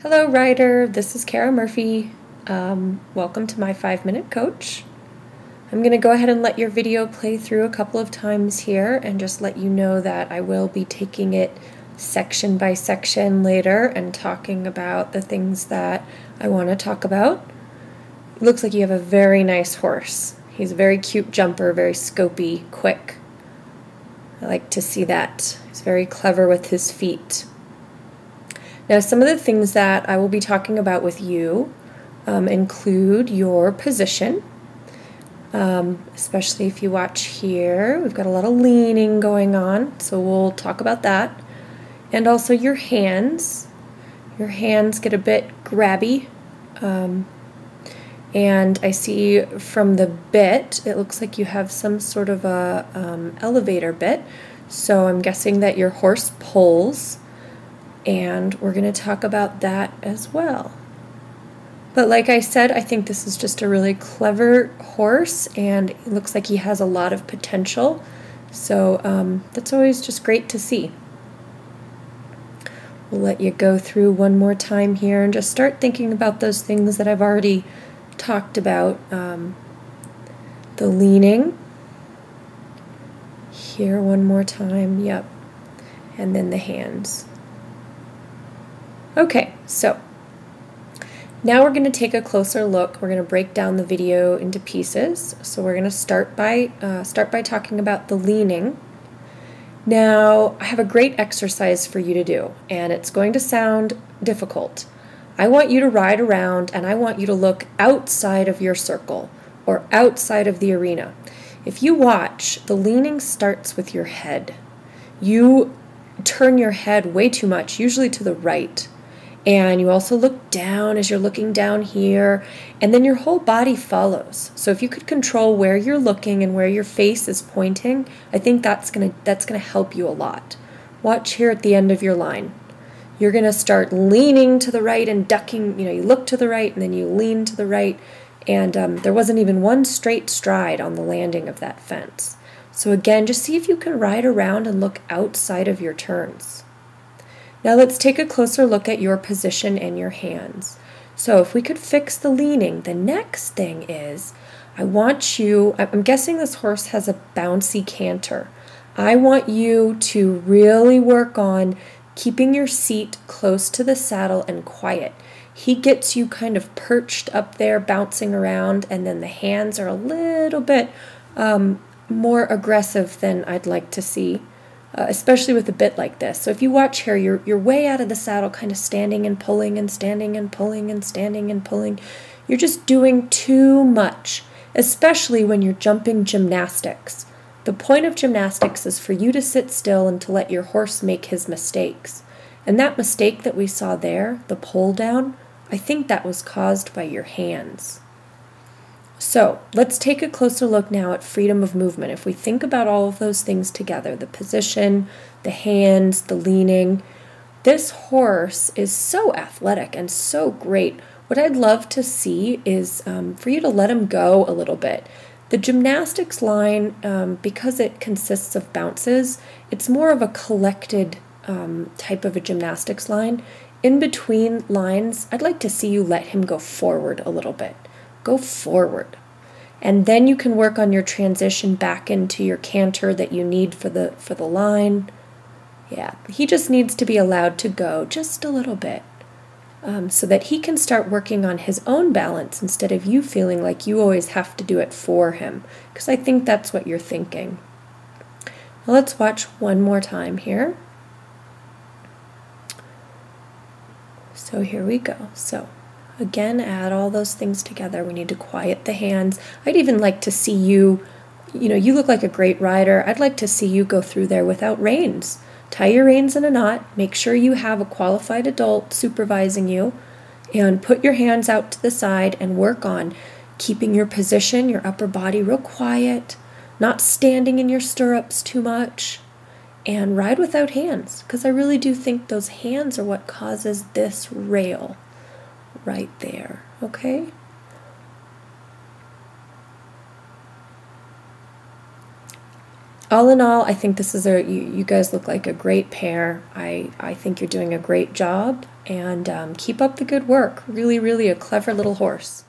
Hello, Ryder. This is Kara Murphy. Welcome to my 5-minute coach. I'm going to go ahead and let your video play through a couple of times here and just let you know that I will be taking it section by section later and talking about the things that I want to talk about. It looks like you have a very nice horse. He's a very cute jumper, very scopy, quick. I like to see that. He's very clever with his feet. Now, some of the things that I will be talking about with you include your position, especially if you watch here. We've got a lot of leaning going on, so we'll talk about that. And also your hands. Your hands get a bit grabby. And I see from the bit, it looks like you have some sort of a elevator bit. So I'm guessing that your horse pulls. And we're going to talk about that as well. But like I said, I think this is just a really clever horse, and it looks like he has a lot of potential. So that's always just great to see. We'll let you go through one more time here and just start thinking about those things that I've already talked about. The leaning. Here one more time, yep. And then the hands. Okay, so now we're going to take a closer look. We're going to break down the video into pieces. So we're going to start by talking about the leaning. Now, I have a great exercise for you to do, and it's going to sound difficult. I want you to ride around, and I want you to look outside of your circle or outside of the arena. If you watch, the leaning starts with your head. You turn your head way too much, usually to the right. And you also look down as you're looking down here, and then your whole body follows. So if you could control where you're looking and where your face is pointing, I think that's gonna help you a lot. Watch here at the end of your line. You're gonna start leaning to the right and ducking. You look to the right and then you lean to the right, and there wasn't even one straight stride on the landing of that fence. So again, just see if you can ride around and look outside of your turns. Now let's take a closer look at your position and your hands. So if we could fix the leaning, the next thing is, I'm guessing this horse has a bouncy canter. I want you to really work on keeping your seat close to the saddle and quiet. He gets you kind of perched up there, bouncing around, and then the hands are a little bit more aggressive than I'd like to see. Especially with a bit like this. So if you watch here, you're way out of the saddle, kind of standing and pulling and standing and pulling and standing and pulling. You're just doing too much, especially when you're jumping gymnastics. The point of gymnastics is for you to sit still and to let your horse make his mistakes. And that mistake that we saw there, the pull down, I think that was caused by your hands. So let's take a closer look now at freedom of movement. If we think about all of those things together, the position, the hands, the leaning, this horse is so athletic and so great. What I'd love to see is for you to let him go a little bit. The gymnastics line, because it consists of bounces, it's more of a collected type of a gymnastics line. In between lines, I'd like to see you let him go forward a little bit. Go forward. And then you can work on your transition back into your canter that you need for the line. Yeah, he just needs to be allowed to go just a little bit so that he can start working on his own balance instead of you feeling like you always have to do it for him, because I think that's what you're thinking. Well, let's watch one more time here. So here we go. So again, add all those things together. We need to quiet the hands. I'd even like to see you, you look like a great rider. I'd like to see you go through there without reins. Tie your reins in a knot. Make sure you have a qualified adult supervising you. And put your hands out to the side and work on keeping your position, your upper body real quiet, not standing in your stirrups too much. And ride without hands, because I really do think those hands are what causes this rail. Right there, okay? all in all, I think this is you guys look like a great pair. I think you're doing a great job, and keep up the good work. Really, really a clever little horse.